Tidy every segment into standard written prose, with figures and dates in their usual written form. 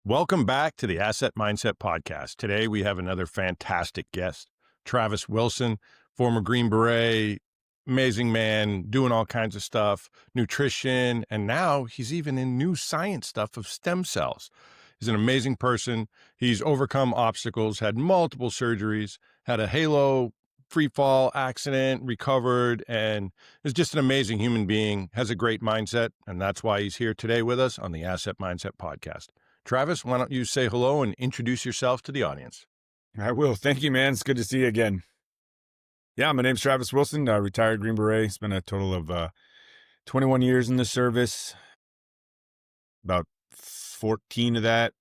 Welcome back to the Asset Mindset Podcast. Today we have another fantastic guest, Travis Wilson, former Green Beret, amazing man, doing all kinds of stuff, nutrition, and now he's even in new science stuff of stem cells. He's an amazing person. He's overcome obstacles, had multiple surgeries, had a Halo Freefall accident, recovered, and is just an amazing human being, has a great mindset, and that's why he's here today with us on the Asset Mindset Podcast. Travis, why don't you say hello and introduce yourself to the audience? I will. Thank you, man. It's good to see you again. Yeah, my name's Travis Wilson, retired Green Beret. Spent a total of 21 years in the service, about 14 of that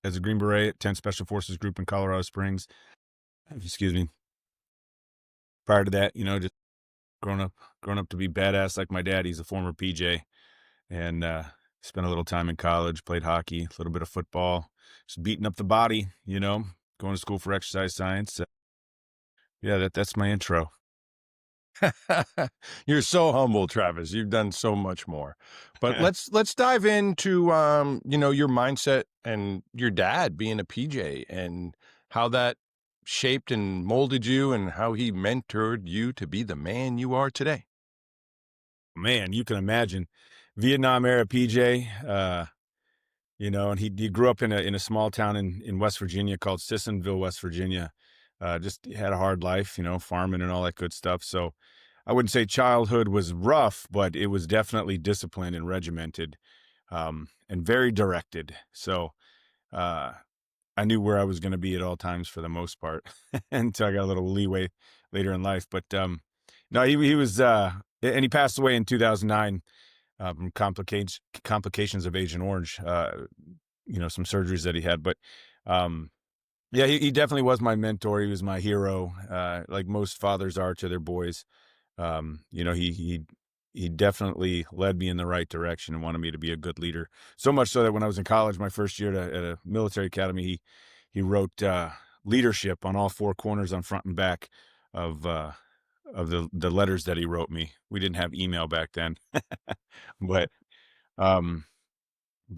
as a Green Beret at 10th Special Forces Group in Colorado Springs. Excuse me. Prior to that, just grown up to be badass like my dad. He's a former PJ, and spent a little time in college, played hockey, a little bit of football, just beating up the body, going to school for exercise science. Yeah, that's my intro. You're so humble, Travis. You've done so much more. But let's dive into your mindset and your dad being a PJ and how that shaped and molded you and how he mentored you to be the man you are today. Man, you can imagine Vietnam era PJ, and he grew up in a small town in West Virginia called Sissonville, West Virginia. Just had a hard life, farming and all that good stuff. So I wouldn't say childhood was rough, but it was definitely disciplined and regimented, and very directed. So I knew where I was going to be at all times for the most part until I got a little leeway later in life. But no, he was, and he passed away in 2009 from complications of Agent Orange, some surgeries that he had. But yeah, he definitely was my mentor. He was my hero, like most fathers are to their boys. He definitely led me in the right direction and wanted me to be a good leader. So much so that when I was in college, my first year at a military academy, he wrote leadership on all four corners on front and back of the letters that he wrote me. We didn't have email back then, but um,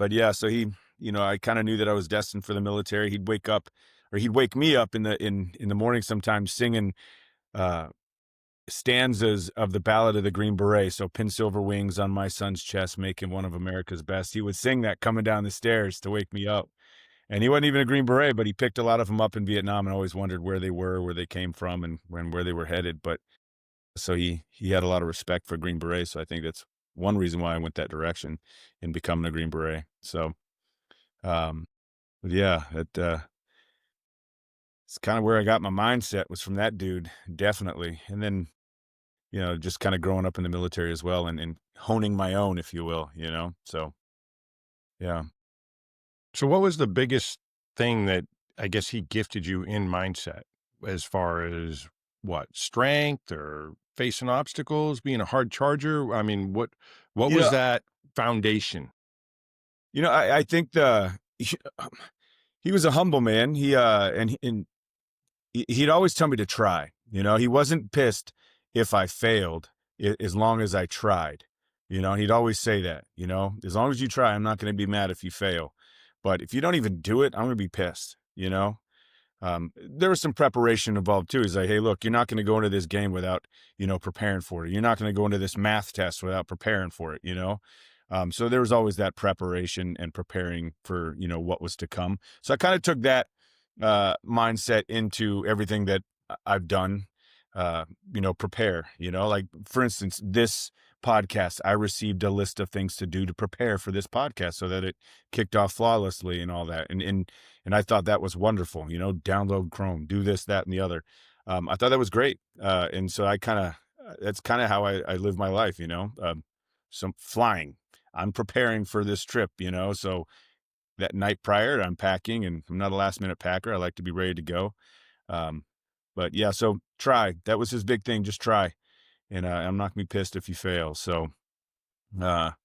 yeah. So I kind of knew that I was destined for the military. He'd wake me up in the morning sometimes singing stanzas of the Ballad of the Green Beret. So pin silver wings on my son's chest, make him one of America's best. He would sing that coming down the stairs to wake me up. And he wasn't even a Green Beret, but he picked a lot of them up in Vietnam and always wondered where they were, where they came from, and where they were headed. But so he had a lot of respect for Green Beret. So I think that's one reason why I went that direction in becoming a Green Beret. So, but yeah, it's kind of where I got my mindset was from that dude, definitely. And then, just kind of growing up in the military as well and honing my own, if you will, so yeah. So what was the biggest thing that I guess he gifted you in mindset as far as what, strength or facing obstacles, being a hard charger? I mean, what You was know, that foundation? I think he was a humble man. He'd always tell me to try. He wasn't pissed if I failed, as long as I tried. He'd always say that. As long as you try, I'm not going to be mad if you fail. But if you don't even do it, I'm going to be pissed. There was some preparation involved too. He's like, hey, look, you're not going to go into this game without, preparing for it. You're not going to go into this math test without preparing for it. So there was always that preparation and preparing for, what was to come. So I kind of took that mindset into everything that I've done, prepare, like for instance, this podcast, I received a list of things to do to prepare for this podcast so that it kicked off flawlessly and all that. And I thought that was wonderful, download Chrome, do this, that, and the other. I thought that was great. And so that's kind of how I live my life, some flying, I'm preparing for this trip, so that night prior, I'm packing, and I'm not a last minute packer. I like to be ready to go. But yeah, so try. That was his big thing. Just try. And I'm not gonna be pissed if you fail. So, there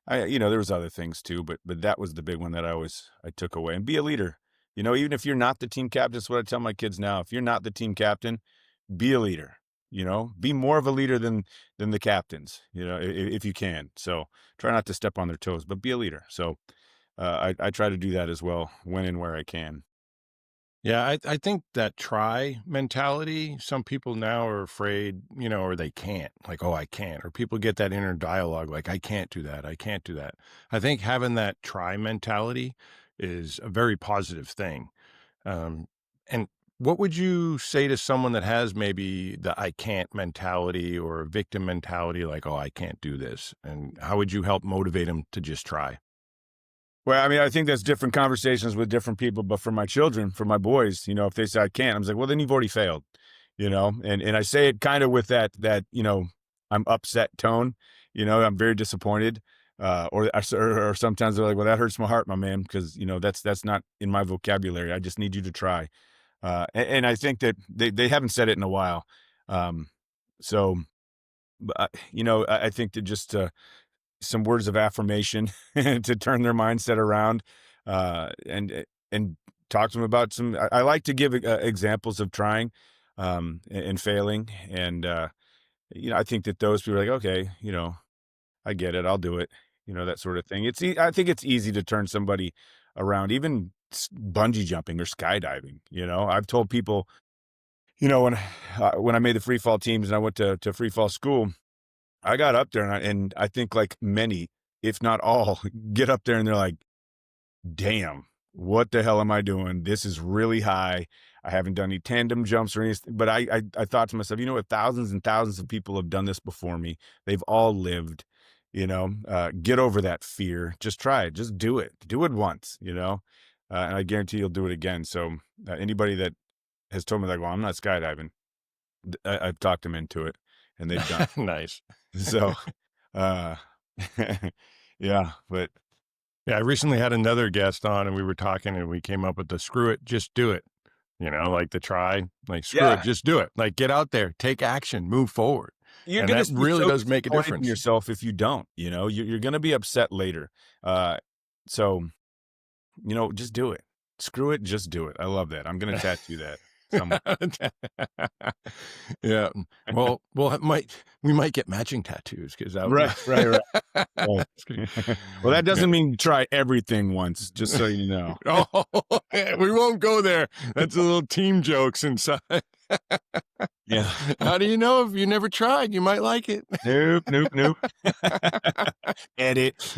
was other things too, but that was the big one that I took away. And be a leader. Even if you're not the team captain, that's what I tell my kids now. If you're not the team captain, be a leader. Be more of a leader than the captains. If you can. So try not to step on their toes, but be a leader. So I try to do that as well when and where I can. Yeah, I think that try mentality, some people now are afraid, or they can't, like, oh, I can't, or people get that inner dialogue, like, I can't do that. I can't do that. I think having that try mentality is a very positive thing. Um, and what would you say to someone that has maybe the I can't mentality or a victim mentality, like, oh, I can't do this? And how would you help motivate them to just try? Well, I mean, I think that's different conversations with different people, but for my children, for my boys, if they say I can't, I'm like, well, then you've already failed, and I say it kind of with that, I'm upset tone, I'm very disappointed. Or sometimes they're like, well, that hurts my heart, my man, because that's not in my vocabulary. I just need you to try. And I think that they haven't said it in a while. Um, so, I think that just some words of affirmation to turn their mindset around, and talk to them about some. I like to give examples of trying, and failing, and I think that those people are like, okay, I get it, I'll do it, that sort of thing. I think it's easy to turn somebody around, even bungee jumping or skydiving. I've told people, when I made the free fall teams and I went to free fall school, I got up there and I think like many, if not all, get up there and they're like, damn, what the hell am I doing? This is really high. I haven't done any tandem jumps or anything. But I thought to myself, what? Thousands and thousands of people have done this before me. They've all lived, get over that fear. Just try it. Just do it. Do it once, and I guarantee you'll do it again. So anybody that has told me like, well, I'm not skydiving, I've talked them into it and they've done Nice. it. So, uh, yeah, but Yeah, I recently had another guest on and we were talking and we came up with the screw it, just do it. Like the try, like screw it, yeah, just do it. Like get out there, take action, move forward. you're And gonna that be really so does make a disappointed in difference. yourself if you don't, you're gonna be upset later. Uh, so, just do it. Screw it, just do it. I love that. I'm gonna tattoo that somewhere. Yeah. Well, we might get matching tattoos because that Right, right, right, right. Well, that yeah. doesn't mean try everything once, just so you know. Oh, we won't go there. That's a little team jokes inside. Yeah. How do you know if you never tried? You might like it. Nope, nope, nope. Edit.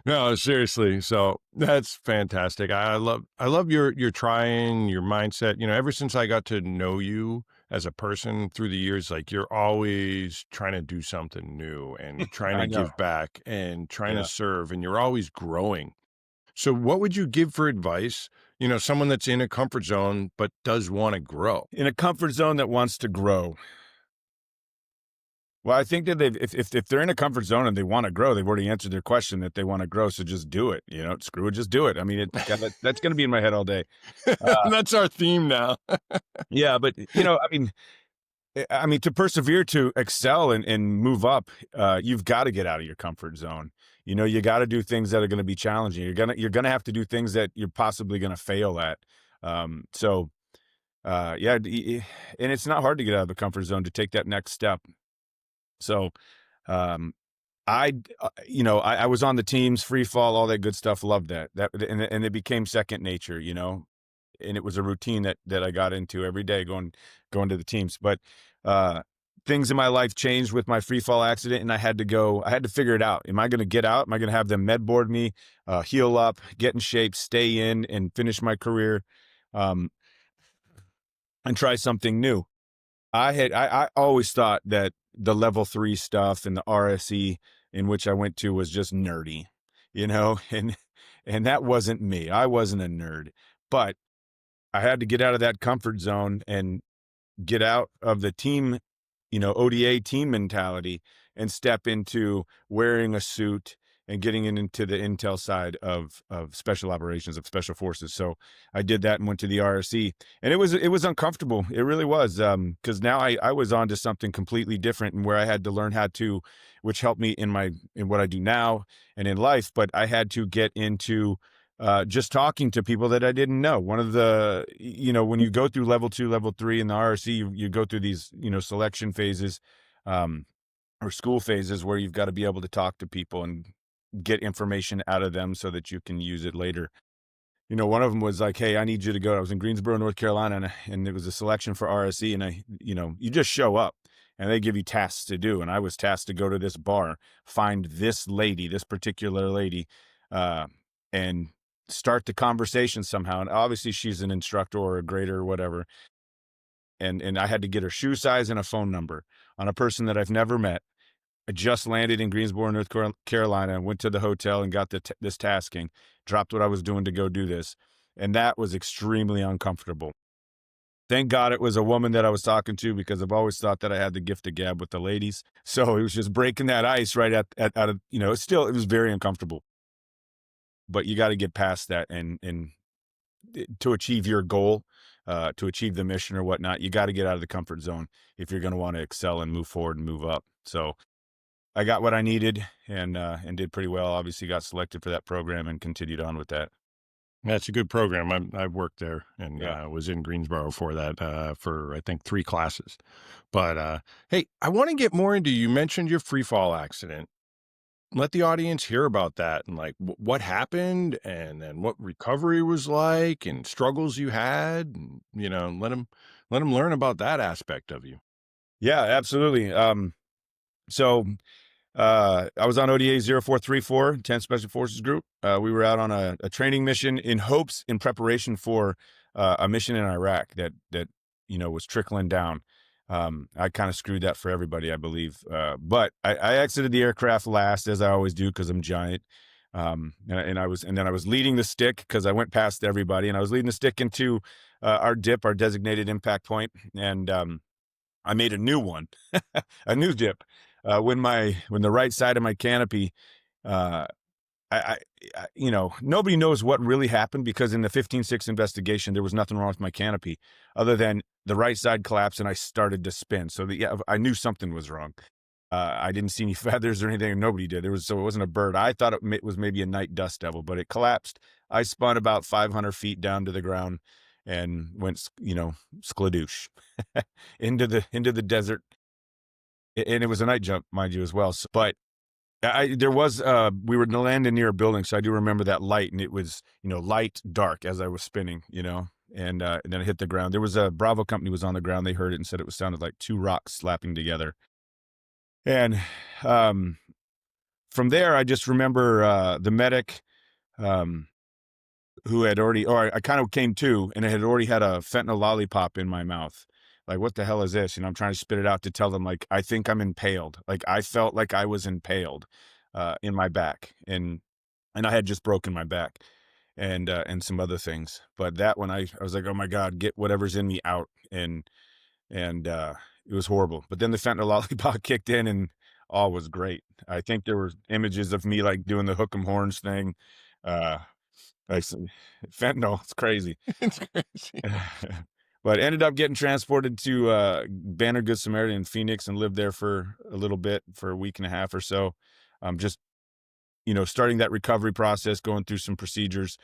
No, seriously. So that's fantastic. I love your trying, your mindset. Ever since I got to know you as a person through the years, like you're always trying to do something new and trying I to know. give back and trying to Yeah. serve, and you're always growing. So what would you give for advice? Someone that's in a comfort zone but does want to grow. In a comfort zone that wants to grow. Well, I think that if they're in a comfort zone and they wanna grow, they've already answered their question that they wanna grow, so just do it, Screw it, just do it. I mean, that's gonna be in my head all day. Uh, That's our theme now. yeah, but, I mean, to persevere, to excel and move up, you've gotta get out of your comfort zone. You gotta do things that are gonna be challenging. You're gonna have to do things that you're possibly gonna fail at. So, yeah, and it's not hard to get out of the comfort zone to take that next step. So, um I was on the teams, free fall, all that good stuff. Loved that. And it became second nature, and it was a routine that I got into every day going to the teams. But uh, things in my life changed with my free fall accident, and I had to figure it out. Am I going to get out? Am I going to have them med board me, heal up, get in shape, stay in, and finish my career, um, and try something new? I always thought that the level 3 stuff and the RSE in which I went to was just nerdy, and that wasn't me. I wasn't a nerd, but I had to get out of that comfort zone and get out of the team, ODA team mentality and step into wearing a suit and getting into the intel side of special operations, of special forces. So I did that and went to the RSE, and it was uncomfortable. It really was, because now I was on to something completely different, and where I had to learn how to, which helped me in what I do now and in life. But I had to get into just talking to people that I didn't know. One of the, when you go through level 2, level 3 in the RSE, you go through these, selection phases, or school phases where you've got to be able to talk to people and get information out of them so that you can use it later. One of them was like, "Hey, I need you to go." I was in Greensboro, North Carolina, and it was a selection for RSE, and you just show up, and they give you tasks to do, and I was tasked to go to this bar, find this particular lady, uh, and start the conversation somehow. And obviously, she's an instructor or a grader or whatever, and I had to get her shoe size and a phone number on a person that I've never met. I just landed in Greensboro, North Carolina, went to the hotel and got this tasking, dropped what I was doing to go do this. And that was extremely uncomfortable. Thank God it was a woman that I was talking to, because I've always thought that I had the gift of gab with the ladies. So it was just breaking that ice right out of, it was very uncomfortable. But you got to get past that, and to achieve your goal, to achieve the mission or whatnot, you got to get out of the comfort zone if you're going to want to excel and move forward and move up. So I got what I needed, and did pretty well. Obviously got selected for that program and continued on with that. That's a good program. I've worked there and Yeah. was in Greensboro for that for I think 3 classes. But hey, I want to get more into. You mentioned your free fall accident. Let the audience hear about that and like what happened, and then what recovery was like, and struggles you had, and let them learn about that aspect of you. Yeah, absolutely. So I was on ODA 0434, 10 Special Forces Group. We were out on a training mission in preparation for a mission in Iraq that was trickling down. I kind of screwed that for everybody, I believe. But I exited the aircraft last, as I always do, because I'm giant. And then I was leading the stick because I went past everybody, and I was leading the stick into our dip, our designated impact point, and I made a new one, a new dip. When the right side of my canopy, uh, I, nobody knows what really happened, because in the 15-6 investigation, there was nothing wrong with my canopy other than the right side collapsed and I started to spin. So yeah, I knew something was wrong. I didn't see any feathers or anything, and nobody did. So it wasn't a bird. I thought it was maybe a night dust devil, but it collapsed. I spun about 500 feet down to the ground and went, skladoosh into the desert. And it was a night jump, mind you, as well. So, but there was, we were landing near a building, so I do remember that light, and it was, light, dark as I was spinning, and then it hit the ground. There was a Bravo company was on the ground. They heard it and said it sounded like two rocks slapping together. And from there, I just remember the medic, um, who had already, or I kind of came to, and I had already had a fentanyl lollipop in my mouth. Like, what the hell is this? I'm trying to spit it out to tell them, like, I think I'm impaled. Like, I felt like I was impaled in my back, and I had just broken my back, and some other things. But that one, I was like, oh my God, get whatever's in me out, and it was horrible. But then the fentanyl lollipop kicked in, and all was great. I think there were images of me like doing the hook 'em horns thing. Uh, like fentanyl, it's crazy. It's crazy. But ended up getting transported to Banner Good Samaritan in Phoenix, and lived there for a little bit, for a week and a half or so. Just starting that recovery process, going through some procedures,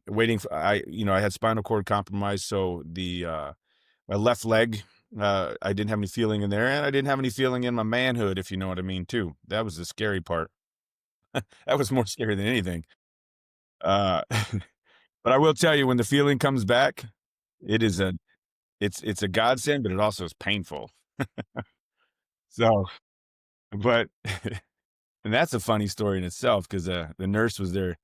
waiting for I had spinal cord compromise, so the my left leg, I didn't have any feeling in there, and I didn't have any feeling in my manhood, if you know what I mean, too. That was the scary part. That was more scary than anything. Uh, but I will tell you, when the feeling comes back, it is it's a godsend, but it also is painful. So, but and that's a funny story in itself, because the nurse was there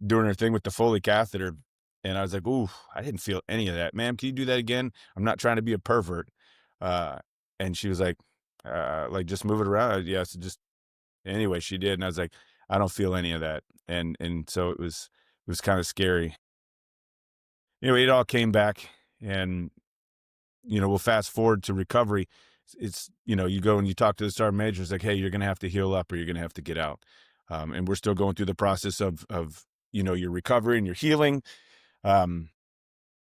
doing her thing with the Foley catheter, and I was like, "Ooh, I didn't feel any of that, ma'am. Can you do that again? I'm not trying to be a pervert." Uh, and she was like, just move it around. Yes, just anyway, she did, and I was like, I don't feel any of that, and so it was kind of scary. Anyway, it all came back, and we'll fast forward to recovery. It's, you go and you talk to the sergeant major. It's like, hey, you're going to have to heal up, or you're going to have to get out. And we're still going through the process of your recovery and your healing.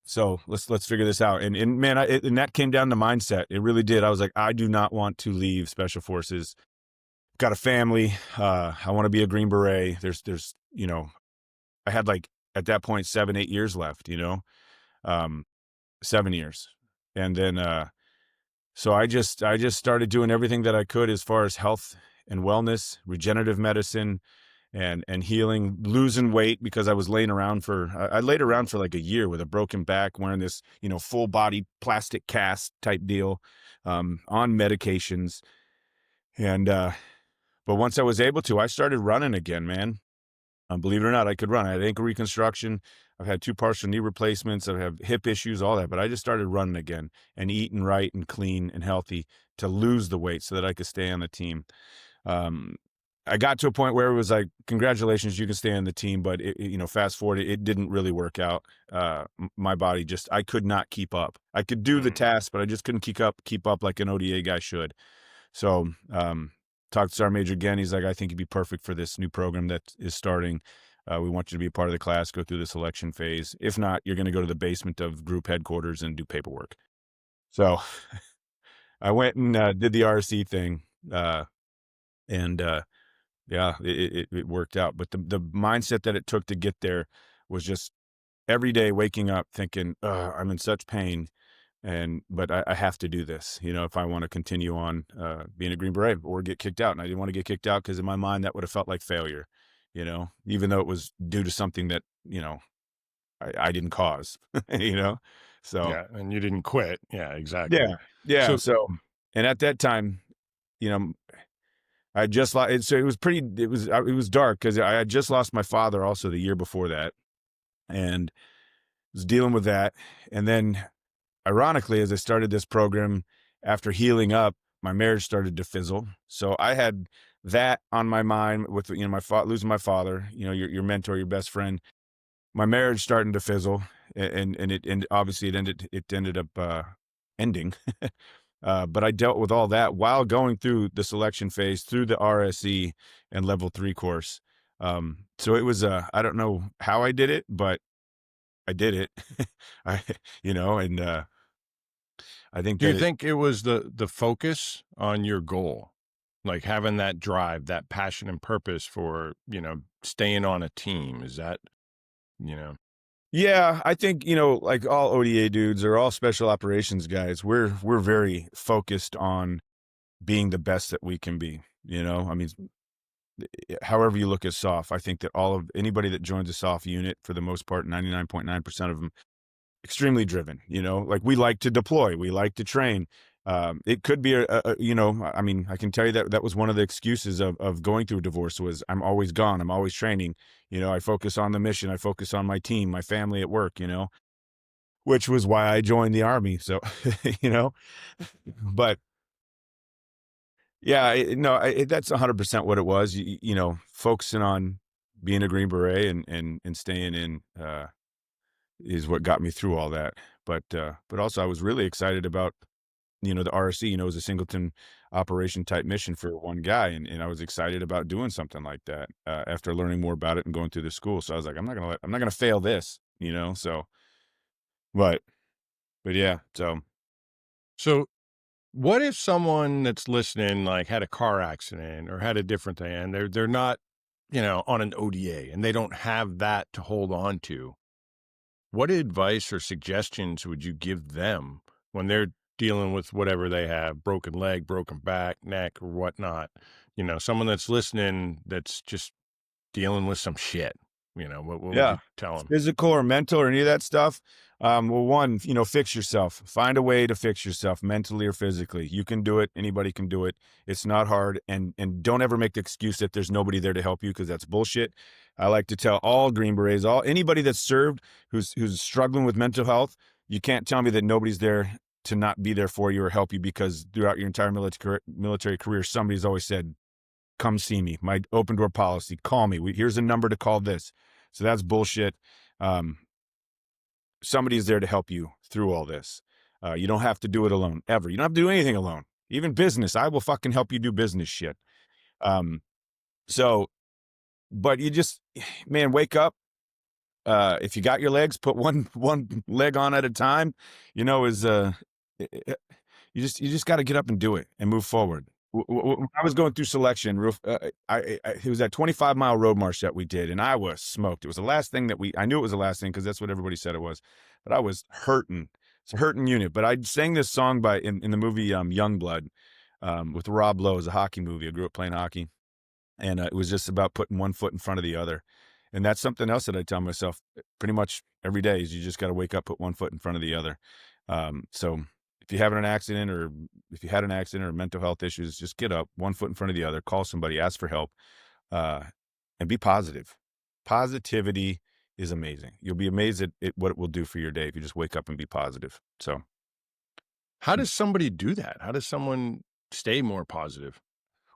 So let's figure this out. And man, and that came down to mindset. It really did. I was like, I do not want to leave Special Forces. Got a family. I want to be a Green Beret. There's, I had, like, at that point, 7-8 years left, um, 7 years. And then, so I just started doing everything that I could as far as health and wellness, regenerative medicine, and healing, losing weight because I was laying around for I laid around for like a year with a broken back, wearing this, full body plastic cast type deal, on medications. And but once I was able to, I started running again, man. Believe it or not, I could run. I had ankle reconstruction. I've had 2 partial knee replacements. I have hip issues, all that. But I just started running again and eating right and clean and healthy to lose the weight so that I could stay on the team. Um, I got to a point where it was like, congratulations, you can stay on the team. But fast forward, it didn't really work out. My body just, I could not keep up. I could do the Mm. task, but I just couldn't keep up like an ODA guy should. So, talked to Sergeant Major again. He's like, I think you'd be perfect for this new program that is starting. We want you to be a part of the class, go through the selection phase. If not, you're going to go to the basement of group headquarters and do paperwork. So I went and did the RC thing. And yeah, it worked out. But the mindset that it took to get there was just every day waking up thinking, I'm in such pain. But I have to do this, if I want to continue on being a Green Beret or get kicked out. And I didn't want to get kicked out because in my mind that would have felt like failure, even though it was due to something that, I didn't cause, you know? So, Yeah, and you didn't quit. Yeah, exactly. yeah, yeah. So So, and at that time, you know, I just lost, so it was dark because I had just lost my father also the year before that and was dealing with that. And then ironically, as I started this program, after healing up, my marriage started to fizzle. So I had that on my mind with, losing my father, your mentor, your best friend, my marriage starting to fizzle, and obviously it ended up ending. But I dealt with all that while going through the selection phase, through the RSE and level 3 course. So it was I don't know how I did it, but I did it. I and I think do you that it think it was the focus on your goal? Like having that drive, that passion and purpose for, staying on a team. Is that, you know? Yeah, I think, like all ODA dudes or all special operations guys, we're very focused on being the best that we can be, I mean, however you look at SOF, I think that all of anybody that joins a SOF unit, for the most part, 99.9% of them, extremely driven, like we like to deploy, we like to train. It could be I mean, I can tell you that that was one of the excuses of going through a divorce was I'm always gone, I'm always training. I focus on the mission, I focus on my team, my family at work, which was why I joined the army. So, you know, but yeah, no, that's 100% what it was. Focusing on being a Green Beret and staying in, is what got me through all that. But also I was really excited about, the RSC, it was a singleton operation type mission for one guy. And I was excited about doing something like that, after learning more about it and going through the school. So I was like, I'm not going to fail this, so, but, but yeah, so So what if someone that's listening, like, had a car accident or had a different thing, and they're not, on an ODA, and they don't have that to hold on to? What advice or suggestions would you give them when they're dealing with whatever they have, broken leg, broken back, neck, or whatnot? Someone that's listening that's just dealing with some shit. What would yeah, you tell them? physical or mental or any of that stuff. Well, one, fix yourself. Find a way to fix yourself mentally or physically. You can do it. Anybody can do it. It's not hard. And don't ever make the excuse that there's nobody there to help you, because that's bullshit. I like to tell all Green Berets, all anybody that's served who's struggling with mental health, you can't tell me that nobody's there to not be there for you or help you, because throughout your entire military career, somebody's always said, come see me. My open door policy, call me. Here's a number to call this. So that's bullshit. Um, Somebody's there to help you through all this. You don't have to do it alone, ever. You don't have to do anything alone. Even business, I will fucking help you do business shit. Um, so, but you just, man, wake up. If you got your legs, put one leg on at a time. Is you just got to get up and do it and move forward. When I was going through selection, it was that 25-mile road march that we did, and I was smoked. It was the last thing I knew it was the last thing because that's what everybody said it was, but I was hurting. It's a hurting unit. But I sang this song in the movie Youngblood, with Rob Lowe. It was a hockey movie. I grew up playing hockey, And it was just about putting one foot in front of the other. And that's something else that I tell myself pretty much every day is you just got to wake up, put one foot in front of the other. So if you have an accident or if you had an accident or mental health issues, just get up, one foot in front of the other, call somebody, ask for help, uh, and be positive. Positivity is amazing. You'll be amazed at what it will do for your day if you just wake up and be positive. So, How does somebody do that? How does someone stay more positive?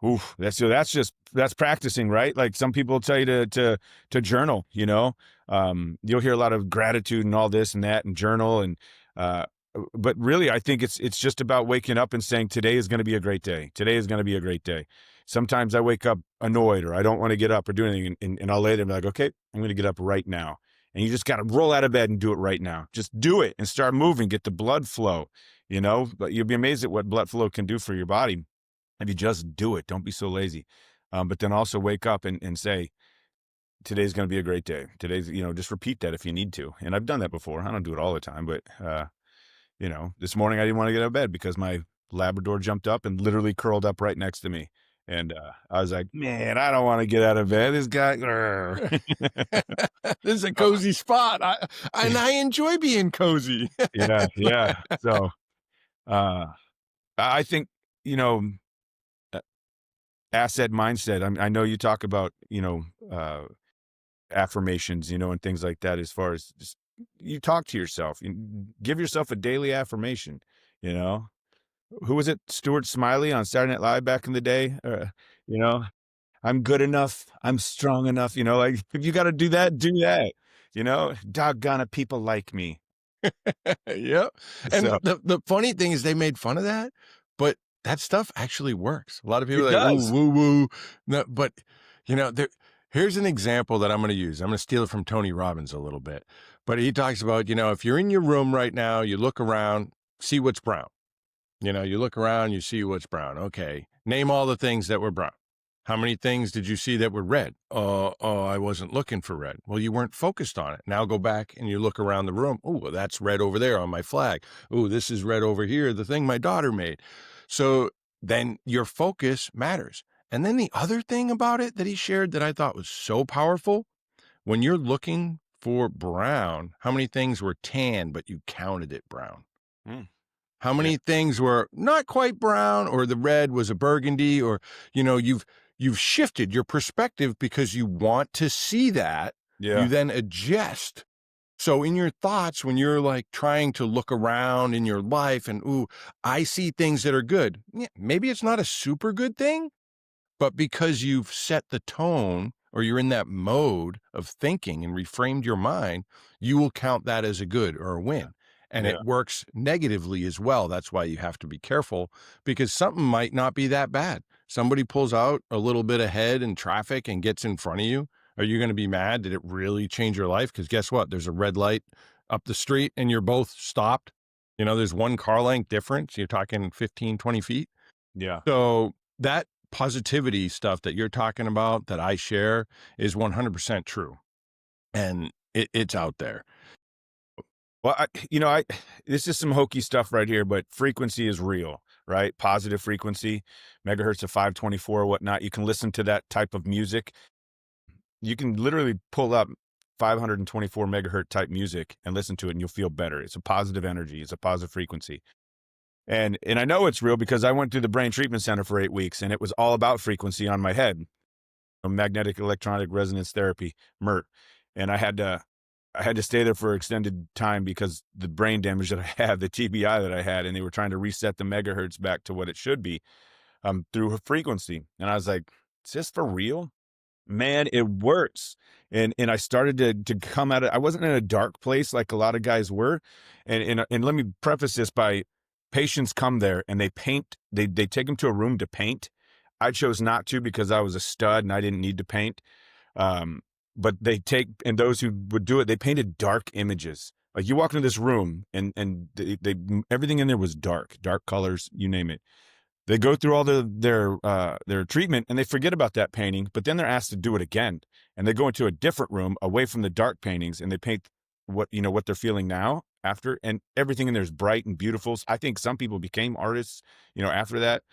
oof, that's practicing, right? Like some people tell you to journal, you know. You'll hear a lot of gratitude and all this and that and journal uh but really I think it's just about waking up and saying today is going to be a great day. Today is going to be a great day. Sometimes I wake up annoyed or I don't want to get up or do anything and I'll lay there and be like, okay, I'm going to get up right now. And you just got to roll out of bed and do it right now. Just do it and start moving, get the blood flow, you know. But you'll be amazed at what blood flow can do for your body if you just do it. Don't be so lazy. But then also wake up and say, today's going to be a great day. Today's, you know, just repeat that if you need to. And I've done that before. I don't do it all the time, but, you know, this morning I didn't want to get out of bed because my Labrador jumped up and literally curled up right next to me. And I was like, man, I don't want to get out of bed. This guy, This is a cozy spot. I enjoy being cozy. yeah, yeah. So I think, you know, uh, asset mindset. I know you talk about, you know, affirmations, you know, and things like that. As far as just, you talk to yourself, you give yourself a daily affirmation. You know, who was it? Stuart Smiley on Saturday Night Live back in the day. You know, I'm good enough. I'm strong enough. You know, like if you got to do that, do that. You know, doggone it, people like me. Yep. And So the funny thing is they made fun of that, but that stuff actually works. A lot of people it are like, ooh, does. woo woo. No, but you know, here's an example that I'm going to use. I'm going to steal it from Tony Robbins a little bit. But he talks about, you know, if you're in your room right now, you look around, see what's brown. You know, you look around, you see what's brown. Okay. Name all the things that were brown. How many things did you see that were red? Oh, I wasn't looking for red. Well, you weren't focused on it. Now go back and you look around the room. Oh, well, that's red over there on my flag. Oh, this is red over here, the thing my daughter made. So then your focus matters. And then the other thing about it that he shared that I thought was so powerful, when you're looking for brown, how many things were tan, but you counted it brown? Mm, How yeah, many things were not quite brown or the red was a burgundy or, you know, you've shifted your perspective because you want to see that. You yeah, then adjust. So in your thoughts, when you're like trying to look around in your life and, ooh, I see things that are good. Yeah, maybe it's not a super good thing, but because you've set the tone or you're in that mode of thinking and reframed your mind, you will count that as a good or a win. And yeah, it works negatively as well. That's why you have to be careful because something might not be that bad. Somebody pulls out a little bit ahead in traffic and gets in front of you. Are you going to be mad? Did it really change your life? Because guess what? There's a red light up the street and you're both stopped. You know, there's one car length difference. You're talking 15, 20 feet. yeah. So that positivity stuff that you're talking about that I share is 100% true. And it's out there. Well, you know, this is some hokey stuff right here, but frequency is real, right? Positive frequency, megahertz of 524, whatnot. You can listen to that type of music. You can literally pull up 524 megahertz type music and listen to it, and you'll feel better. It's a positive energy. It's a positive frequency. And I know it's real because I went through the brain treatment center for 8 weeks, and it was all about frequency on my head, magnetic electronic resonance therapy, MERT, and I had to stay there for extended time because the brain damage that I had, the TBI that I had, and they were trying to reset the megahertz back to what it should be through a frequency. And I was like, is this for real? Man, it works. And I started to come out of, I wasn't in a dark place like a lot of guys were. And let me preface this by patients come there and they paint, they take them to a room to paint. I chose not to because I was a stud and I didn't need to paint. Um, but they take, and those who would do it, they painted dark images. Like you walk into this room and they everything in there was dark colors, you name it. They go through all their treatment and they forget about that painting, but then they're asked to do it again. And they go into a different room away from the dark paintings and they paint what they're feeling now after, and everything in there is bright and beautiful. I think some people became artists, after that.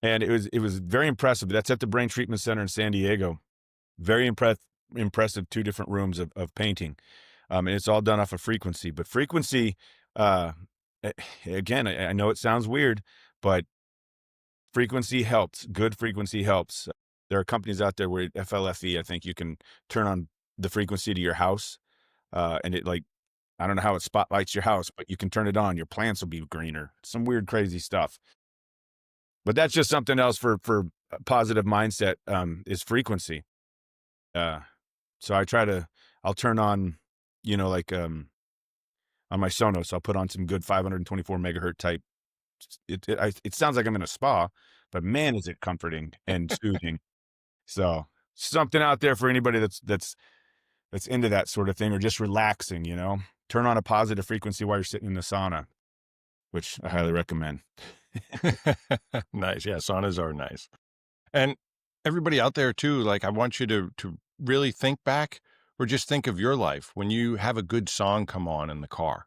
and it was very impressive. That's at the Brain Treatment Center in San Diego. Very impressive 2 different rooms of painting, and it's all done off of frequency. But frequency, uh, a again, I know it sounds weird, but frequency helps. Good frequency helps. There are companies out there where FLFE, I think you can turn on the frequency to your house, and it, like, I don't know how it spotlights your house, but you can turn it on. Your plants will be greener. Some weird, crazy stuff. But that's just something else for a positive mindset, is frequency. Uh, so I'll turn on, like, on my Sonos, I'll put on some good 524 megahertz type. It sounds like I'm in a spa, but man, is it comforting and soothing. So something out there for anybody that's into that sort of thing or just relaxing, turn on a positive frequency while you're sitting in the sauna, which I highly recommend. Nice. Yeah, saunas are nice. And everybody out there too, like I want you to really think back or just think of your life when you have a good song come on in the car.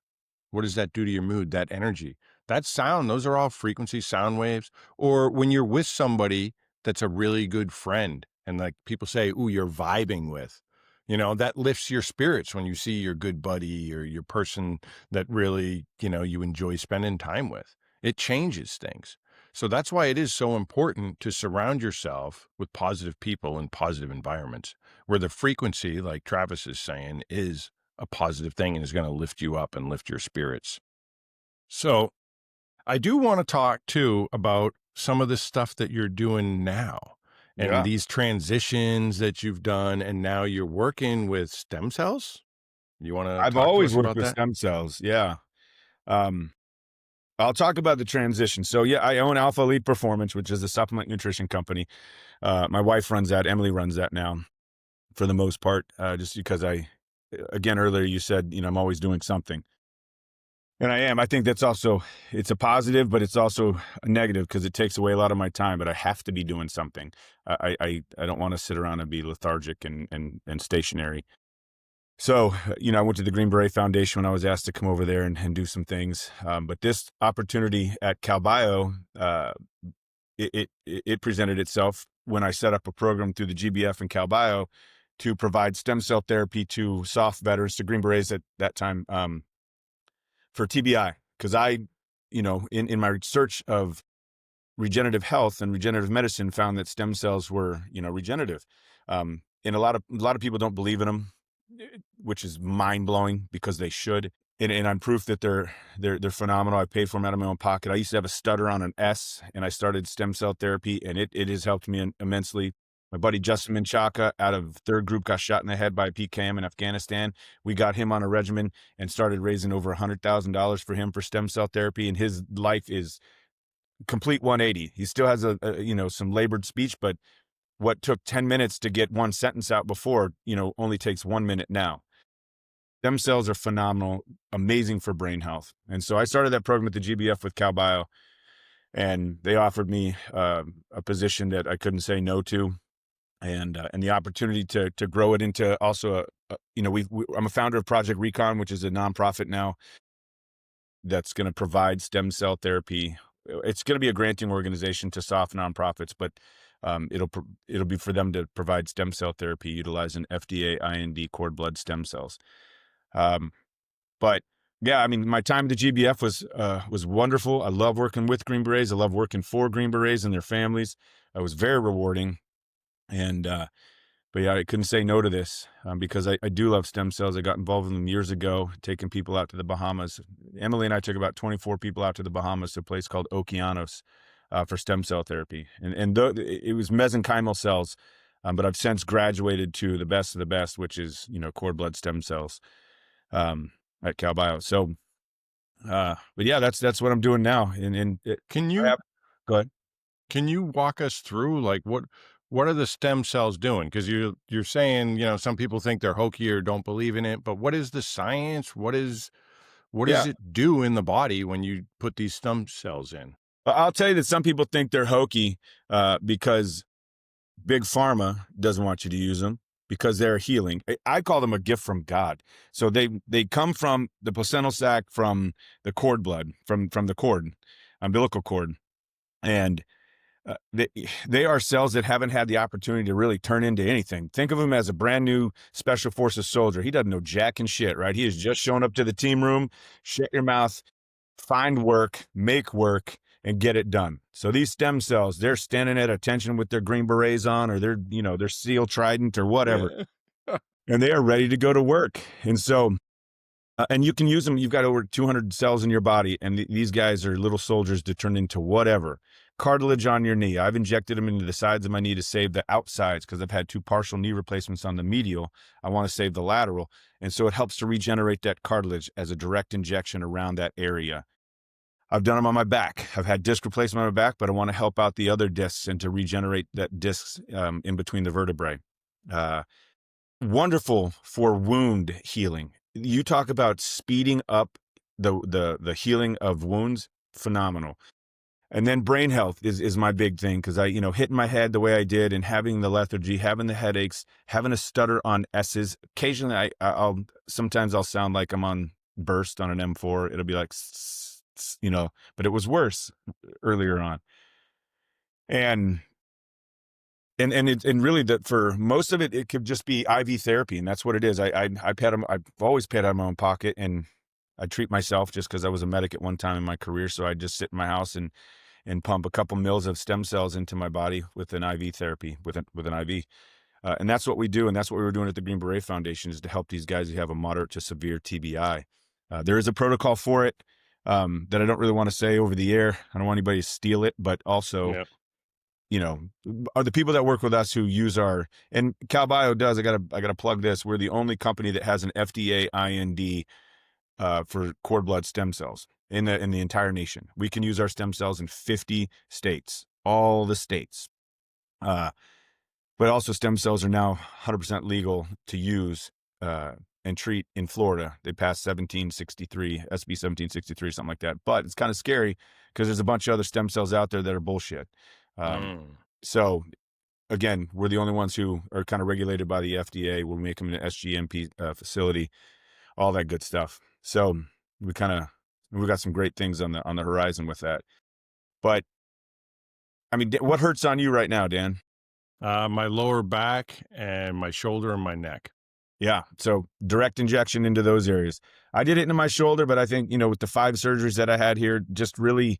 What does that do to your mood, that energy? That sound, those are all frequency sound waves. Or when you're with somebody that's a really good friend and like people say, "Ooh, you're vibing with." That lifts your spirits when you see your good buddy or your person that really, you enjoy spending time with. It changes things. So that's why it is so important to surround yourself with positive people and positive environments where the frequency, like Travis is saying, is a positive thing and is going to lift you up and lift your spirits. So I do want to talk too about some of the stuff that you're doing now and Yeah. these transitions that you've done. And now you're working with stem cells. You want to I've talk to always us worked about with that? stem cells. Yeah. Um, I'll talk about the transition. So yeah, I own Alpha Elite Performance, which is a supplement nutrition company. My wife runs that. Emily runs that now for the most part, just because again, earlier you said, I'm always doing something. And I am. I think that's also, it's a positive, but it's also a negative because it takes away a lot of my time. But I have to be doing something. I don't want to sit around and be lethargic and stationary. So, I went to the Green Beret Foundation when I was asked to come over there and do some things. But this opportunity at CalBio, it presented itself when I set up a program through the GBF and CalBio to provide stem cell therapy to soft veterans, to Green Berets at that time, for TBI. Because in my search of regenerative health and regenerative medicine, found that stem cells were, regenerative. And a lot of people don't believe in them, which is mind blowing because they should. And I'm proof that they're phenomenal. I paid for them out of my own pocket. I used to have a stutter on an S, and I started stem cell therapy, and it has helped me immensely. My buddy Justin Menchaca out of third group got shot in the head by a PKM in Afghanistan. We got him on a regimen and started raising over $100,000 for him for stem cell therapy, and his life is complete 180. He still has some labored speech, but what took 10 minutes to get one sentence out before, only takes 1 minute now. Stem cells are phenomenal, amazing for brain health. And so I started that program at the GBF with CalBio, and they offered me a position that I couldn't say no to, and the opportunity to grow it into also I'm a founder of Project Recon, which is a nonprofit now that's going to provide stem cell therapy. It's going to be a granting organization to soft nonprofits, but it'll be for them to provide stem cell therapy utilizing FDA IND cord blood stem cells. But yeah, I mean, my time at the GBF was wonderful. I love working with Green Berets. I love working for Green Berets and their families. It was very rewarding. And but yeah, I couldn't say no to this, because I do love stem cells. I got involved in them years ago, taking people out to the Bahamas. Emily and I took about 24 people out to the Bahamas to a place called Okeanos, for stem cell therapy. And it was mesenchymal cells, but I've since graduated to the best of the best, which is, cord blood stem cells, at CalBio. So, but yeah, that's what I'm doing now. Can I you have, go ahead. Can you walk us through like what are the stem cells doing? Because you're saying, some people think they're hokey or don't believe in it, but what is the science? What does Yeah. it do in the body when you put these stem cells in? I'll tell you that some people think they're hokey, because big pharma doesn't want you to use them because they're healing. I call them a gift from God. So they come from the placental sac, from the cord blood, from the cord, umbilical cord. And They are cells that haven't had the opportunity to really turn into anything. Think of him as a brand new special forces soldier. He doesn't know jack and shit, right? He has just shown up to the team room, shut your mouth, find work, make work, and get it done. So these stem cells, they're standing at attention with their Green Berets on, or their Seal Trident or whatever, Yeah. and they are ready to go to work. And so and you can use them. You've got over 200 cells in your body, and these guys are little soldiers to turn into whatever. Cartilage on your knee. I've injected them into the sides of my knee to save the outsides because I've had 2 partial knee replacements on the medial. I want to save the lateral. And so it helps to regenerate that cartilage as a direct injection around that area. I've done them on my back. I've had disc replacement on my back, but I want to help out the other discs and to regenerate that discs in between the vertebrae. Uh, Wonderful for wound healing. You talk about speeding up the healing of wounds, phenomenal. And then brain health is my big thing because hitting my head the way I did and having the lethargy, having the headaches, having a stutter on S's. Occasionally, sometimes I'll sound like I'm on burst on an M4. It'll be like, but it was worse earlier on. And really that for most of it, it could just be IV therapy. And that's what it is. I've always paid out of my own pocket, and I treat myself just because I was a medic at one time in my career. So I just sit in my house and pump a couple mils of stem cells into my body with an IV therapy, with an IV. And that's what we do. And that's what we were doing at the Green Beret Foundation, is to help these guys who have a moderate to severe TBI. There is a protocol for it that I don't really want to say over the air. I don't want anybody to steal it, but also, are the people that work with us who use and CalBio does, I gotta plug this. We're the only company that has an FDA IND for cord blood stem cells in the entire nation. We can use our stem cells in 50 states, all the states. But also stem cells are now 100% legal to use and treat in Florida. They passed 1763, SB 1763, something like that. But it's kind of scary because there's a bunch of other stem cells out there that are bullshit. So again, we're the only ones who are kind of regulated by the FDA. We'll make them in an SGMP facility, all that good stuff. So we got some great things on the horizon with that. But I mean, what hurts on you right now, Dan? My lower back and my shoulder and my neck. Yeah. So direct injection into those areas. I did it into my shoulder, but I think, with the 5 surgeries that I had here, just really,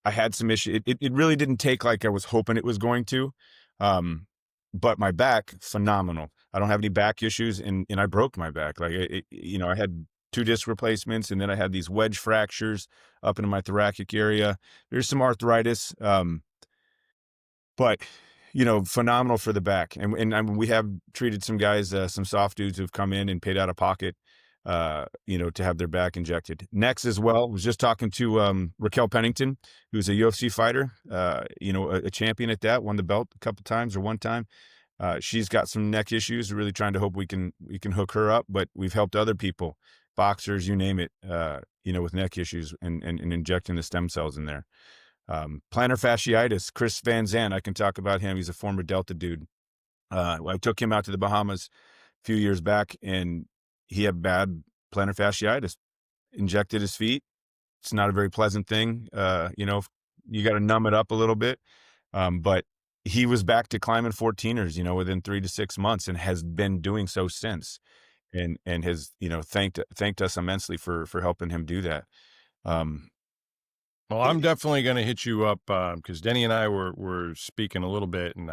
I had some issues. It really didn't take like I was hoping it was going to. But my back, phenomenal. I don't have any back issues, and I broke my back. Like, I had 2 disc replacements, and then I had these wedge fractures up into my thoracic area. There's some arthritis. But phenomenal for the back. And I mean, we have treated some guys, some soft dudes who've come in and paid out of pocket, to have their back injected. Next as well, was just talking to Raquel Pennington, who's a UFC fighter, a champion at that, won the belt a couple times or one time. She's got some neck issues, really trying to hope we can hook her up, but we've helped other people, boxers, you name it, with neck issues and injecting the stem cells in there. Plantar fasciitis, Chris Van Zandt, I can talk about him. He's a former Delta dude. I took him out to the Bahamas a few years back, and he had bad plantar fasciitis. Injected his feet. It's not a very pleasant thing. You got to numb it up a little bit. But he was back to climbing 14ers, within 3 to 6 months, and has been doing so since, and has, thanked us immensely for helping him do that. Well, I'm definitely going to hit you up because Denny and I were speaking a little bit, and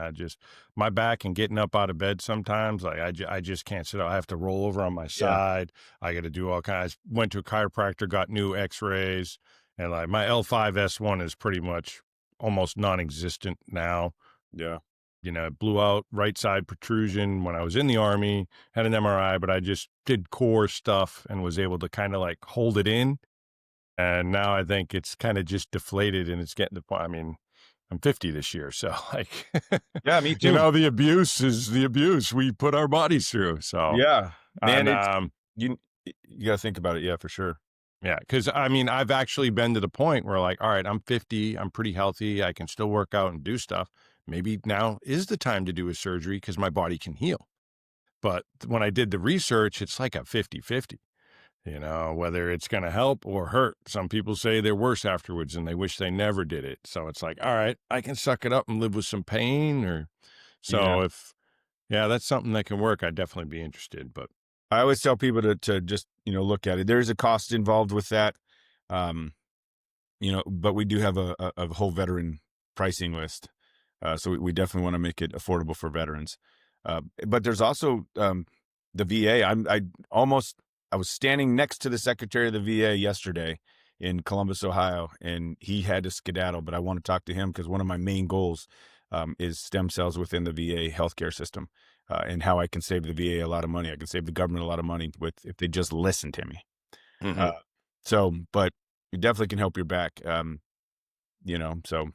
my back and getting up out of bed sometimes, like I just can't sit up. I have to roll over on my side. I got to do all kinds. Went to a chiropractor, got new X-rays, and like my L5S1 is pretty much almost non-existent now. Yeah. It blew out right side protrusion when I was in the Army, had an MRI, but I just did core stuff and was able to kind of like hold it in. And now I think it's kind of just deflated, and it's getting to the point. I mean, I'm 50 this year, so like, yeah, me too. The abuse is the abuse we put our bodies through. So yeah, man, and, you got to think about it. Yeah, for sure. Yeah, because I mean, I've actually been to the point where like, all right, I'm 50, I'm pretty healthy, I can still work out and do stuff. Maybe now is the time to do a surgery because my body can heal. But when I did the research, it's like a 50-50. whether it's going to help or hurt. Some people say they're worse afterwards and they wish they never did it. So it's like, all right, I can suck it up and live with some pain. Or Yeah. so if, yeah, that's something that can work, I'd definitely be interested. But I always tell people to just, look at it. There's a cost involved with that. Um, but we do have a whole veteran pricing list. So we definitely want to make it affordable for veterans. But there's also the VA. I was standing next to the secretary of the VA yesterday in Columbus, Ohio, and he had to skedaddle, but I want to talk to him because one of my main goals is stem cells within the VA healthcare system, and how I can save the VA a lot of money. I can save the government a lot of money if they just listen to me. Uh, mhm. but it definitely can help your back. So